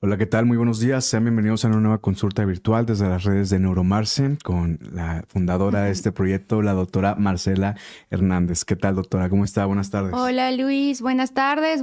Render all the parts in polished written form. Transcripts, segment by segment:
Hola, ¿qué tal? Muy buenos días. Sean bienvenidos a una nueva consulta virtual desde las redes de Neuromarce con la fundadora de este proyecto, la doctora Marcela Hernández. ¿Qué tal, doctora? ¿Cómo está? Buenas tardes. Hola Luis, buenas tardes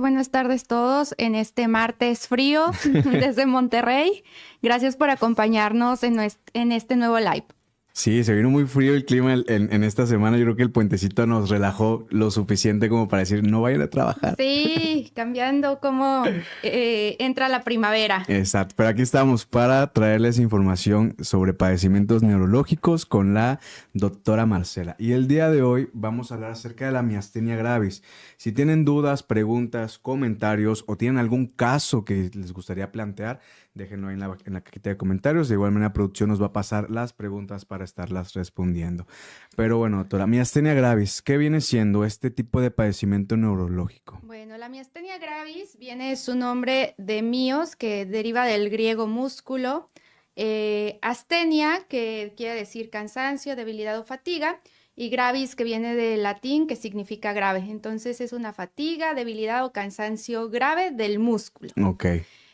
todos en este martes frío desde Monterrey. Gracias por acompañarnos en este nuevo live. Sí, se vino muy frío el clima en esta semana. Yo creo que el puentecito nos relajó lo suficiente como para decir, no vayan a trabajar. Sí, cambiando cómo entra la primavera. Exacto, pero aquí estamos para traerles información sobre padecimientos neurológicos con la doctora Marcela. Y el día de hoy vamos a hablar acerca de la miastenia gravis. Si tienen dudas, preguntas, comentarios o tienen algún caso que les gustaría plantear, déjenlo ahí en la cajita de comentarios. De igual manera, producción nos va a pasar las preguntas para estarlas respondiendo. Pero bueno, doctora, miastenia gravis, ¿qué viene siendo este tipo de padecimiento neurológico? Bueno, la miastenia gravis viene su nombre de mios, que deriva del griego músculo, astenia, que quiere decir cansancio, debilidad o fatiga, y gravis, que viene del latín, que significa grave. Entonces es una fatiga, debilidad o cansancio grave del músculo. Ok.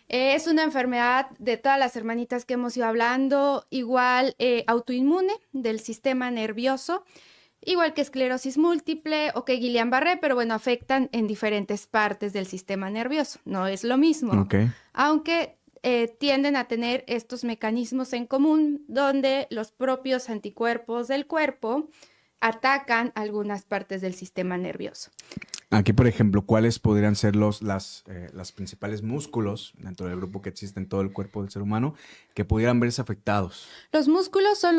Es una enfermedad de todas las hermanitas que hemos ido hablando, igual autoinmune del sistema nervioso, igual que esclerosis múltiple o que Guillain-Barré, pero bueno, afectan en diferentes partes del sistema nervioso. No es lo mismo, Ok. aunque tienden a tener estos mecanismos en común donde los propios anticuerpos del cuerpo atacan algunas partes del sistema nervioso. Aquí, por ejemplo, ¿cuáles podrían ser las principales músculos dentro del grupo que existe en todo el cuerpo del ser humano que pudieran verse afectados? Los músculos son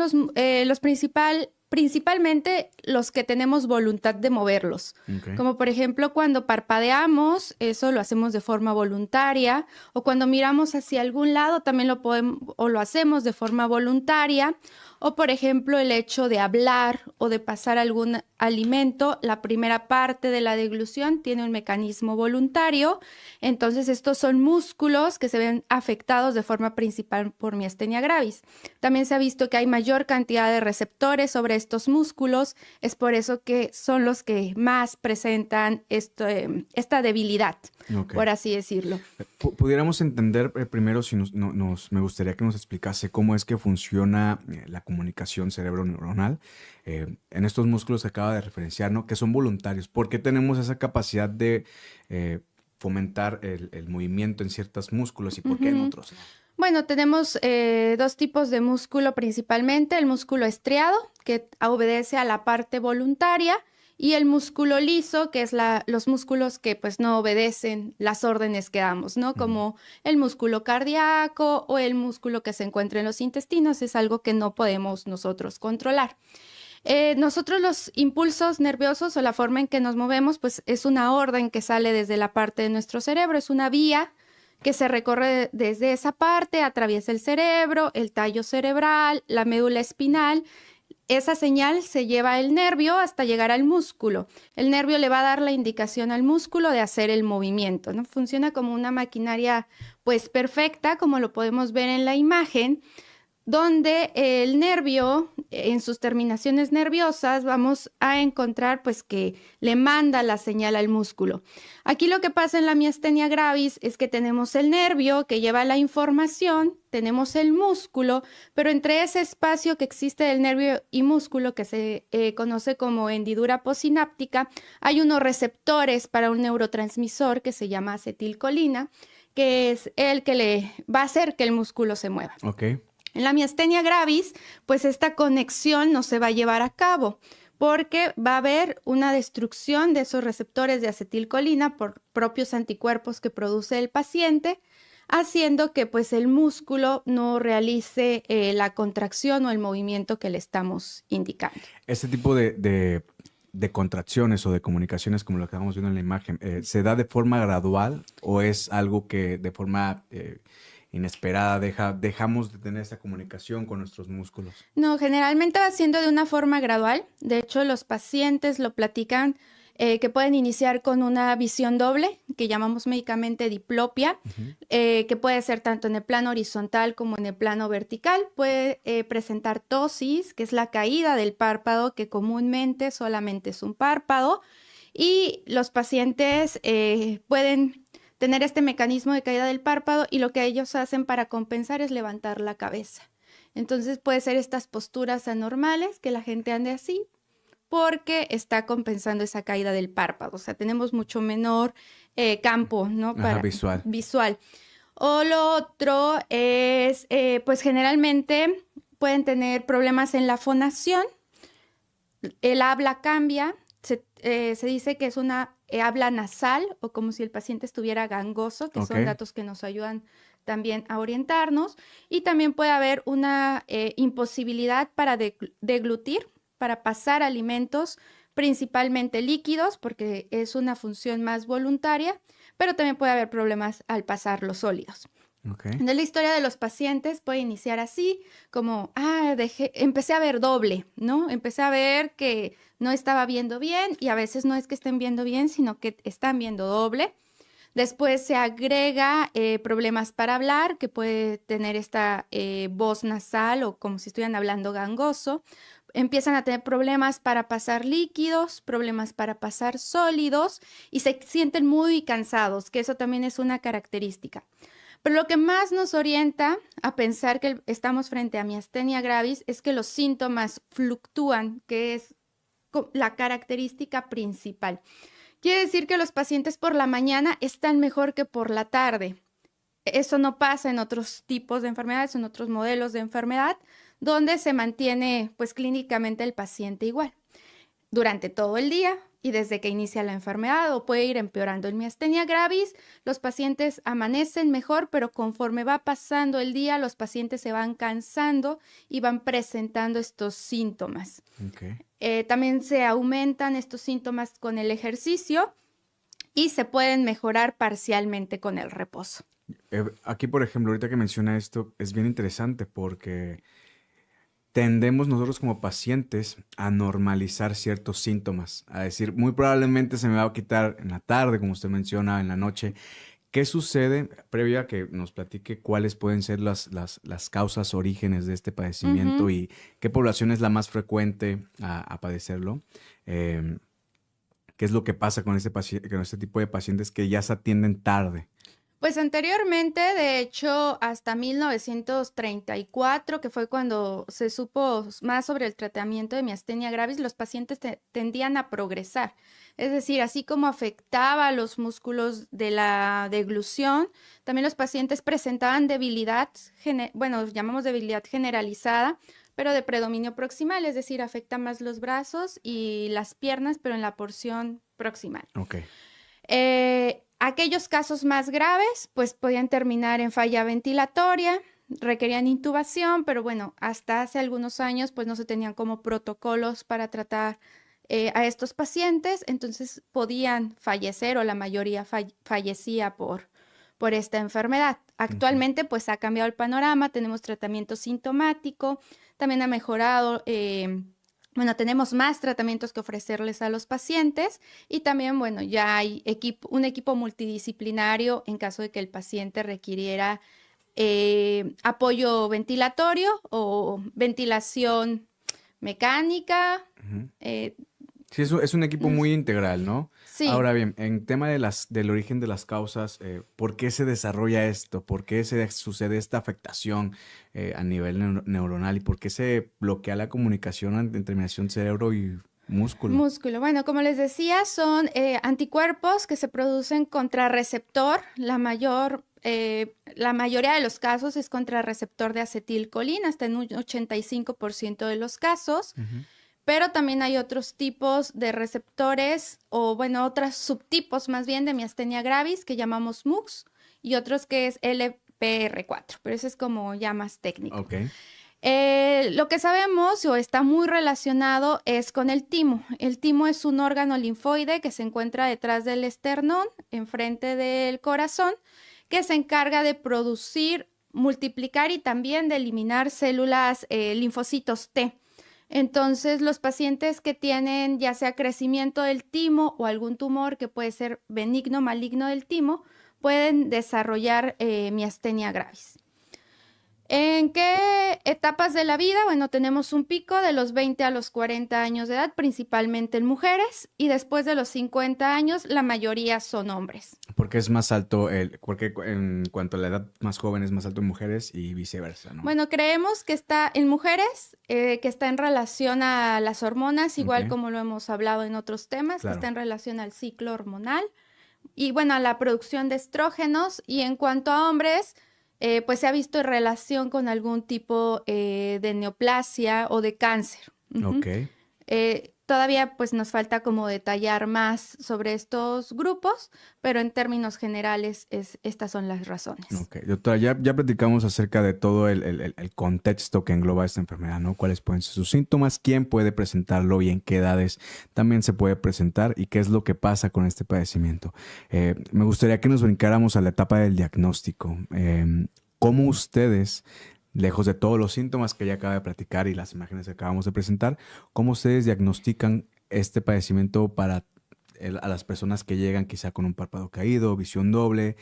principalmente los que tenemos voluntad de moverlos. Ok. Como por ejemplo cuando parpadeamos, eso lo hacemos de forma voluntaria, o cuando miramos hacia algún lado también lo podemos o lo hacemos de forma voluntaria. O por ejemplo el hecho de hablar o de pasar algún alimento, la primera parte de la deglución tiene un mecanismo voluntario. Entonces estos son músculos que se ven afectados de forma principal por miastenia gravis. También se ha visto que hay mayor cantidad de receptores sobre estos músculos, es por eso que son los que más presentan esta debilidad, Ok. por así decirlo. Pudiéramos entender primero, si me gustaría que nos explicase cómo es que funciona la comunicación cerebro-neuronal en estos músculos que acaba de referenciar, ¿no? Que son voluntarios. ¿Por qué tenemos esa capacidad de fomentar el movimiento en ciertos músculos y por qué en otros no? Bueno, tenemos dos tipos de músculo principalmente, el músculo estriado, que obedece a la parte voluntaria, y el músculo liso, que es los músculos que pues no obedecen las órdenes que damos, ¿no? Como el músculo cardíaco o el músculo que se encuentra en los intestinos, es algo que no podemos nosotros controlar. Nosotros los impulsos nerviosos o la forma en que nos movemos, pues es una orden que sale desde la parte de nuestro cerebro, es una vía que se recorre desde esa parte, atraviesa el cerebro, el tallo cerebral, la médula espinal. Esa señal se lleva al nervio hasta llegar al músculo. El nervio le va a dar la indicación al músculo de hacer el movimiento, ¿no? Funciona como una maquinaria pues perfecta, como lo podemos ver en la imagen, donde el nervio, en sus terminaciones nerviosas, vamos a encontrar pues que le manda la señal al músculo. Aquí lo que pasa en la miastenia gravis es que tenemos el nervio que lleva la información, tenemos el músculo, pero entre ese espacio que existe del nervio y músculo, que se conoce como hendidura postsináptica, hay unos receptores para un neurotransmisor que se llama acetilcolina, que es el que le va a hacer que el músculo se mueva. Ok. En la miastenia gravis, pues esta conexión no se va a llevar a cabo porque va a haber una destrucción de esos receptores de acetilcolina por propios anticuerpos que produce el paciente, haciendo que pues el músculo no realice la contracción o el movimiento que le estamos indicando. Este tipo de contracciones o de comunicaciones, como lo que estamos viendo en la imagen, ¿se da de forma gradual o es algo que de forma inesperada dejamos de tener esa comunicación con nuestros músculos? No, generalmente va siendo de una forma gradual. De hecho, los pacientes lo platican que pueden iniciar con una visión doble, que llamamos médicamente diplopia, que puede ser tanto en el plano horizontal como en el plano vertical. Puede presentar ptosis, que es la caída del párpado, que comúnmente solamente es un párpado. Y los pacientes pueden tener este mecanismo de caída del párpado y lo que ellos hacen para compensar es levantar la cabeza. Entonces puede ser estas posturas anormales, que la gente ande así, porque está compensando esa caída del párpado. O sea, tenemos mucho menor campo, ¿no? Ajá, visual. Visual. O lo otro es, pues generalmente pueden tener problemas en la fonación. El habla cambia. Se dice que es una habla nasal o como si el paciente estuviera gangoso, que son datos que nos ayudan también a orientarnos. Y también puede haber una imposibilidad para deglutir, para pasar alimentos, principalmente líquidos, porque es una función más voluntaria, pero también puede haber problemas al pasar los sólidos. Entonces, la historia de los pacientes puede iniciar así, como, empecé a ver doble, ¿no? Empecé a ver que no estaba viendo bien y a veces no es que estén viendo bien, sino que están viendo doble. Después se agrega problemas para hablar, que puede tener esta voz nasal o como si estuvieran hablando gangoso. Empiezan a tener problemas para pasar líquidos, problemas para pasar sólidos y se sienten muy cansados, que eso también es una característica. Pero lo que más nos orienta a pensar que estamos frente a miastenia gravis es que los síntomas fluctúan, que es la característica principal. Quiere decir que los pacientes por la mañana están mejor que por la tarde. Eso no pasa en otros tipos de enfermedades, en otros modelos de enfermedad, donde se mantiene pues clínicamente el paciente igual durante todo el día y desde que inicia la enfermedad o puede ir empeorando. En miastenia gravis, los pacientes amanecen mejor, pero conforme va pasando el día, los pacientes se van cansando y van presentando estos síntomas. También se aumentan estos síntomas con el ejercicio y se pueden mejorar parcialmente con el reposo. Aquí, por ejemplo, ahorita que menciona esto, es bien interesante porque tendemos nosotros como pacientes a normalizar ciertos síntomas, a decir, muy probablemente se me va a quitar en la tarde, como usted menciona, en la noche. ¿Qué sucede, previo a que nos platique cuáles pueden ser las causas, orígenes de este padecimiento y qué población es la más frecuente a padecerlo? ¿Qué es lo que pasa con este tipo de pacientes que ya se atienden tarde? Pues anteriormente, de hecho, hasta 1934, que fue cuando se supo más sobre el tratamiento de miastenia gravis, los pacientes tendían a progresar. Es decir, así como afectaba los músculos de la deglución, también los pacientes presentaban debilidad, llamamos debilidad generalizada, pero de predominio proximal, es decir, afecta más los brazos y las piernas, pero en la porción proximal. Aquellos casos más graves, pues podían terminar en falla ventilatoria, requerían intubación, pero bueno, hasta hace algunos años pues no se tenían como protocolos para tratar a estos pacientes, entonces podían fallecer o la mayoría fallecía por esta enfermedad. Actualmente pues ha cambiado el panorama, tenemos tratamiento sintomático, también ha mejorado... tenemos más tratamientos que ofrecerles a los pacientes y también, ya hay un equipo multidisciplinario en caso de que el paciente requiriera apoyo ventilatorio o ventilación mecánica. Sí, es un equipo muy integral, ¿no? Sí. Ahora bien, en tema del origen de las causas, ¿por qué se desarrolla esto? ¿Por qué sucede esta afectación a nivel neuronal? ¿Y por qué se bloquea la comunicación entre terminación cerebro y músculo? Músculo. Bueno, como les decía, son anticuerpos que se producen contra receptor. La mayoría de los casos es contra receptor de acetilcolina, hasta en un 85% de los casos. Pero también hay otros tipos de receptores otros subtipos más bien de miastenia gravis que llamamos MUX y otros que es LPR4, pero eso es como ya más técnico. Lo que sabemos o está muy relacionado es con el timo. El timo es un órgano linfoide que se encuentra detrás del esternón, enfrente del corazón, que se encarga de producir, multiplicar y también de eliminar células linfocitos T. Entonces, los pacientes que tienen ya sea crecimiento del timo o algún tumor que puede ser benigno o maligno del timo, pueden desarrollar miastenia gravis. ¿En qué etapas de la vida? Bueno, tenemos un pico de los 20 a los 40 años de edad, principalmente en mujeres, y después de los 50 años, la mayoría son hombres. Porque es más alto, porque en cuanto a la edad más joven es más alto en mujeres y viceversa, ¿no? Bueno, creemos que está en mujeres, que está en relación a las hormonas, igual Ok. como lo hemos hablado en otros temas, que Claro. está en relación al ciclo hormonal y bueno, a la producción de estrógenos. Y en cuanto a hombres, pues se ha visto en relación con algún tipo de neoplasia o de cáncer. Ujú. Ok. Todavía pues nos falta como detallar más sobre estos grupos, pero en términos generales estas son las razones. Ok, doctora, ya platicamos acerca de todo el contexto que engloba esta enfermedad, ¿no? ¿Cuáles pueden ser sus síntomas? ¿Quién puede presentarlo y en qué edades también se puede presentar? ¿Y qué es lo que pasa con este padecimiento? Me gustaría que nos brincáramos a la etapa del diagnóstico. ¿Cómo ustedes, lejos de todos los síntomas que ya acaba de platicar y las imágenes que acabamos de presentar, cómo ustedes diagnostican este padecimiento para a las personas que llegan quizá con un párpado caído, visión doble?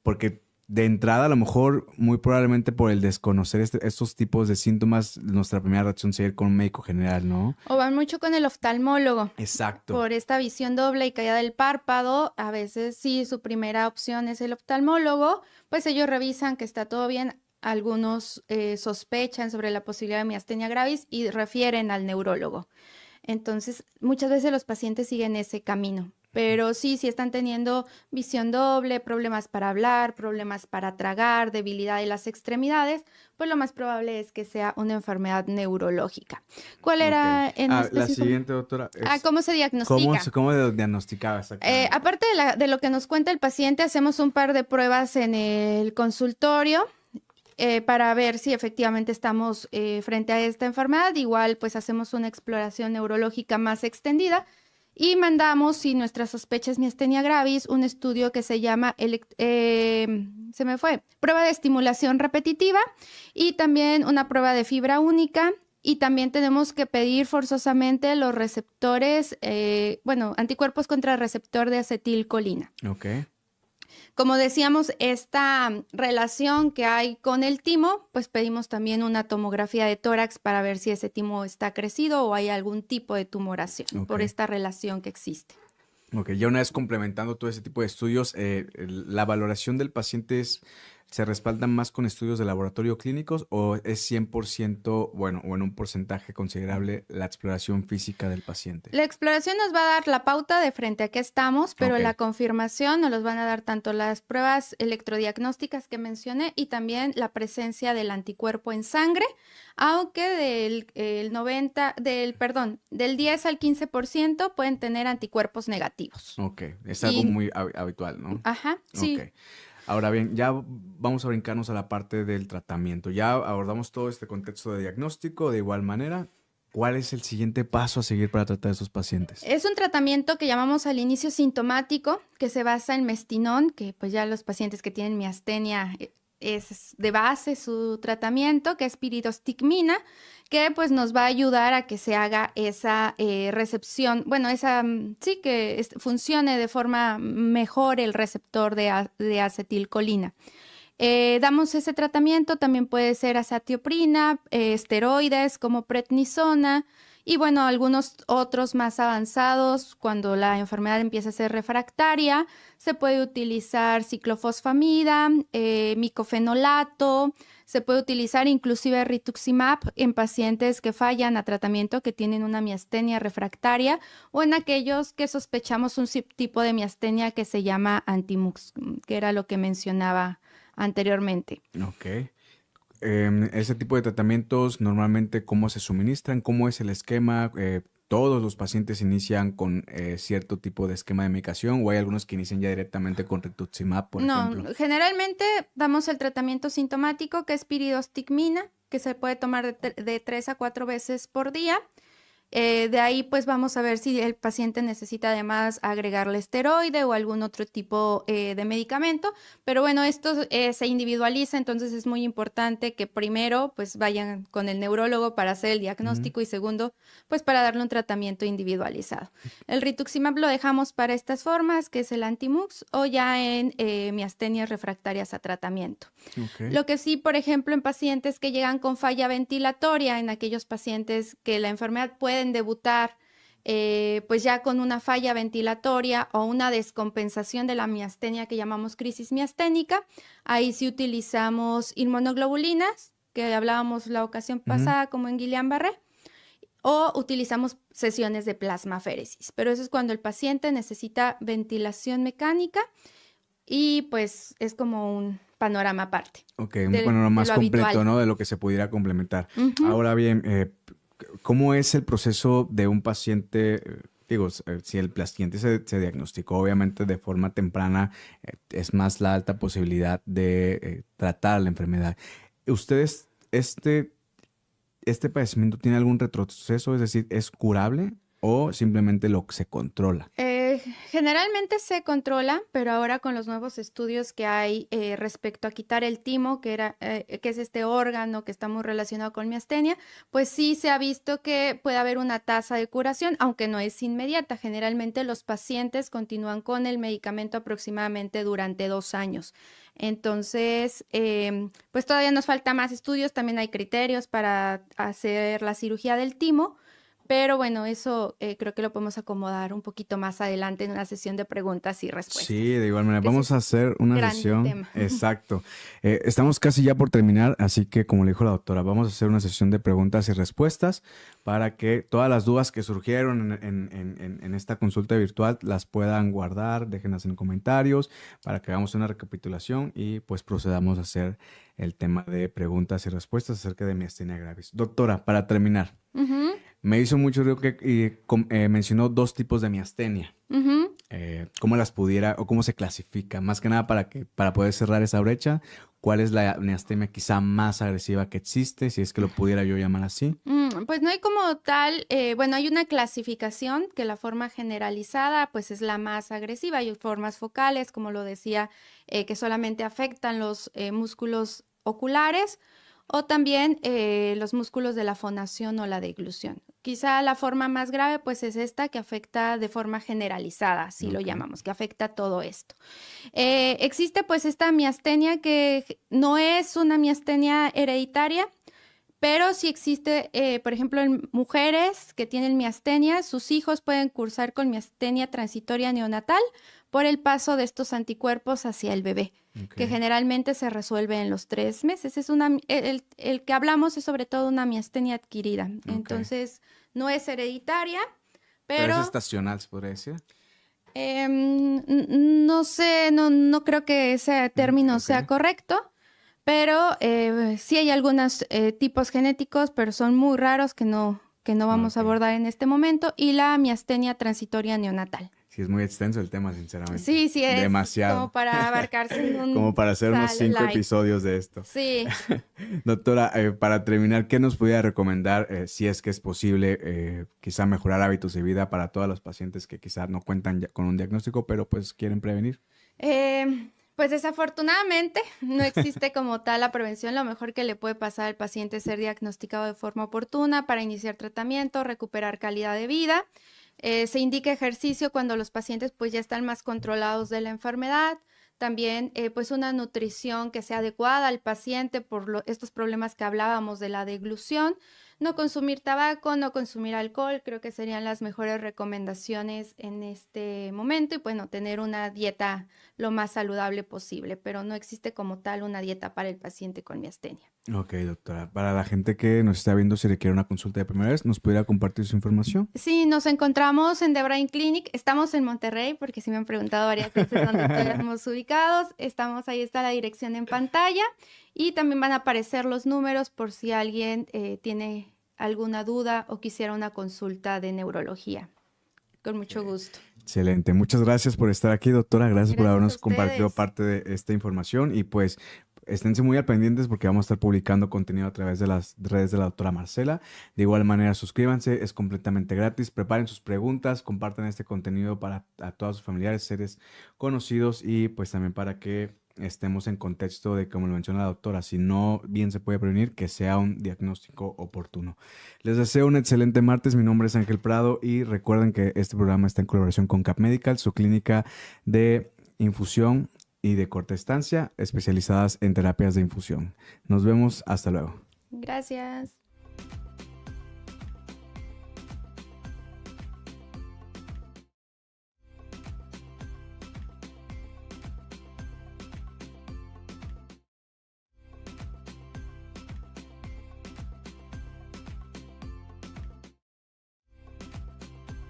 Porque de entrada, a lo mejor, muy probablemente por el desconocer estos tipos de síntomas, nuestra primera reacción sería ir con un médico general, ¿no? O van mucho con el oftalmólogo. Exacto. Por esta visión doble y caída del párpado, a veces sí, su primera opción es el oftalmólogo, pues ellos revisan que está todo bien. Algunos sospechan sobre la posibilidad de miastenia gravis y refieren al neurólogo. Entonces, muchas veces los pacientes siguen ese camino. Pero sí, si están teniendo visión doble, problemas para hablar, problemas para tragar, debilidad de las extremidades, pues lo más probable es que sea una enfermedad neurológica. ¿Cuál era en La específico? siguiente, doctora, es ¿Cómo se diagnostica? ¿cómo diagnosticaba exactamente? Aparte de lo que nos cuenta el paciente, hacemos un par de pruebas en el consultorio para ver si efectivamente estamos frente a esta enfermedad. Igual, pues hacemos una exploración neurológica más extendida y mandamos, si nuestra sospecha es miastenia gravis, un estudio que se llama, prueba de estimulación repetitiva y también una prueba de fibra única. Y también tenemos que pedir forzosamente los receptores, anticuerpos contra el receptor de acetilcolina. Ok. Como decíamos, esta relación que hay con el timo, pues pedimos también una tomografía de tórax para ver si ese timo está crecido o hay algún tipo de tumoración por esta relación que existe. Ok, ya una vez complementando todo ese tipo de estudios, ¿la valoración del paciente se respalda más con estudios de laboratorio clínicos o es 100%, bueno, o en un porcentaje considerable la exploración física del paciente? La exploración nos va a dar la pauta de frente a qué estamos, pero Ok. la confirmación nos los van a dar tanto las pruebas electrodiagnósticas que mencioné y también la presencia del anticuerpo en sangre, aunque del 10 al 15% pueden tener anticuerpos negativos. Ok, es algo muy habitual, ¿no? Ajá, sí. Ok. Ahora bien, ya vamos a brincarnos a la parte del tratamiento. Ya abordamos todo este contexto de diagnóstico de igual manera. ¿Cuál es el siguiente paso a seguir para tratar a estos pacientes? Es un tratamiento que llamamos al inicio sintomático, que se basa en mestinón, que pues ya los pacientes que tienen miastenia es de base su tratamiento, que es piridostigmina, que pues nos va a ayudar a que se haga esa recepción, que funcione de forma mejor el receptor de acetilcolina. Damos ese tratamiento, también puede ser azatioprina, esteroides como prednisona y bueno, algunos otros más avanzados. Cuando la enfermedad empieza a ser refractaria, se puede utilizar ciclofosfamida, micofenolato, se puede utilizar inclusive rituximab en pacientes que fallan a tratamiento, que tienen una miastenia refractaria o en aquellos que sospechamos un tipo de miastenia que se llama antimux, que era lo que mencionaba anteriormente. Ok. Ese tipo de tratamientos normalmente, ¿cómo se suministran? ¿Cómo es el esquema? ¿Todos los pacientes inician con cierto tipo de esquema de medicación o hay algunos que inician ya directamente con rituximab, por ejemplo? No, generalmente damos el tratamiento sintomático, que es piridostigmina, que se puede tomar de 3 a 4 veces por día. De ahí pues vamos a ver si el paciente necesita además agregarle esteroide o algún otro tipo de medicamento, pero bueno, esto se individualiza, entonces es muy importante que primero pues vayan con el neurólogo para hacer el Ujú. diagnóstico y segundo pues para darle un tratamiento individualizado. El rituximab lo dejamos para estas formas, que es el antimux, o ya en miastenias refractarias a tratamiento. Ok. Lo que sí, por ejemplo, en pacientes que llegan con falla ventilatoria, en aquellos pacientes que la enfermedad pueden debutar pues ya con una falla ventilatoria o una descompensación de la miastenia que llamamos crisis miasténica, ahí sí utilizamos inmunoglobulinas, que hablábamos la ocasión Ujú. pasada como en Guillain-Barré, o utilizamos sesiones de plasmaféresis, pero eso es cuando el paciente necesita ventilación mecánica y pues es como un panorama aparte Ok, un panorama de más lo completo, habitual. ¿no? De lo que se pudiera complementar. Ujú. Ahora bien, ¿cómo es el proceso de un paciente? Digo, si el paciente se diagnosticó obviamente de forma temprana, es más la alta posibilidad de tratar la enfermedad. ¿Ustedes, este padecimiento tiene algún retroceso? Es decir, ¿es curable o simplemente lo se controla? Generalmente se controla, pero ahora con los nuevos estudios que hay respecto a quitar el timo, que es este órgano que está muy relacionado con miastenia, pues sí se ha visto que puede haber una tasa de curación, aunque no es inmediata. Generalmente los pacientes continúan con el medicamento aproximadamente durante 2 años. Entonces, pues todavía nos falta más estudios, también hay criterios para hacer la cirugía del timo. Pero bueno, eso creo que lo podemos acomodar un poquito más adelante en una sesión de preguntas y Sí, respuestas, de igual manera. que ese Vamos es a hacer una gran sesión. tema. Exacto. Estamos casi ya por terminar, así que como le dijo la doctora, vamos a hacer una sesión de preguntas y respuestas para que todas las dudas que surgieron en esta consulta virtual las puedan guardar, déjenlas en comentarios para que hagamos una recapitulación y pues procedamos a hacer el tema de preguntas y respuestas acerca de miastenia gravis. Doctora, para terminar, Ujú, me hizo mucho ruido que mencionó dos tipos de miastenia. ujú. ¿Cómo las pudiera o cómo se clasifica? Más que nada para poder cerrar esa brecha, ¿cuál es la miastenia quizá más agresiva que existe, si es que lo pudiera yo llamar así? Pues no hay como tal, bueno, hay una clasificación que la forma generalizada pues es la más agresiva. Hay formas focales, como lo decía, que solamente afectan los músculos oculares o también los músculos de la fonación o la deglución. Quizá la forma más grave pues es esta que afecta de forma generalizada, así lo Ok. llamamos, que afecta todo esto. Existe pues esta miastenia que no es una miastenia hereditaria, pero sí existe, por ejemplo, en mujeres que tienen miastenia, sus hijos pueden cursar con miastenia transitoria neonatal por el paso de estos anticuerpos hacia el bebé, Ok. que generalmente se resuelve en los 3 meses. El que hablamos es sobre todo una miastenia adquirida, Ok. entonces no es hereditaria, Pero es pero estacional, se podría decir. no sé, no creo que ese término Ok. sea correcto. Pero sí hay algunos tipos genéticos, pero son muy raros que no vamos a Ok. abordar en este momento. Y la miastenia transitoria neonatal. Sí, es muy extenso el tema, sinceramente. Sí, sí es como Demasiado. para abarcarse en Como un para hacer unos 5 live. episodios de esto. Sí. Doctora, para terminar, ¿qué nos pudiera recomendar si es que es posible quizá mejorar hábitos de vida para todos los pacientes que quizá no cuentan con un diagnóstico, pero pues quieren prevenir? Pues desafortunadamente no existe como tal la prevención. Lo mejor que le puede pasar al paciente es ser diagnosticado de forma oportuna para iniciar tratamiento, recuperar calidad de vida. Se indica ejercicio cuando los pacientes pues ya están más controlados de la enfermedad. También pues una nutrición que sea adecuada al paciente por estos problemas que hablábamos de la deglución. No consumir tabaco, no consumir alcohol, creo que serían las mejores recomendaciones en este momento. Y bueno, tener una dieta lo más saludable posible, pero no existe como tal una dieta para el paciente con miastenia. Ok, doctora. Para la gente que nos está viendo, si requiere una consulta de primera vez, ¿nos pudiera compartir su información? Sí, nos encontramos en The Brain Clinic. Estamos en Monterrey, porque sí me han preguntado varias veces dónde estamos ubicados. Estamos, ahí está la dirección en pantalla. Y también van a aparecer los números por si alguien tiene alguna duda o quisiera una consulta de neurología. Con mucho gusto. Excelente. Muchas gracias por estar aquí, doctora. Gracias por Gracias a habernos compartido ustedes. parte de esta información y pues esténse muy al pendientes porque vamos a estar publicando contenido a través de las redes de la doctora Marcela. De igual manera, suscríbanse, es completamente gratis. Preparen sus preguntas, compartan este contenido para a todos sus familiares, seres conocidos y pues también para que estemos en contexto de, como lo menciona la doctora, si no bien se puede prevenir, que sea un diagnóstico oportuno. Les deseo un excelente martes. Mi nombre es Ángel Prado y recuerden que este programa está en colaboración con Cap Medical, su clínica de infusión y de corta estancia especializadas en terapias de infusión. Nos vemos, hasta luego. Gracias.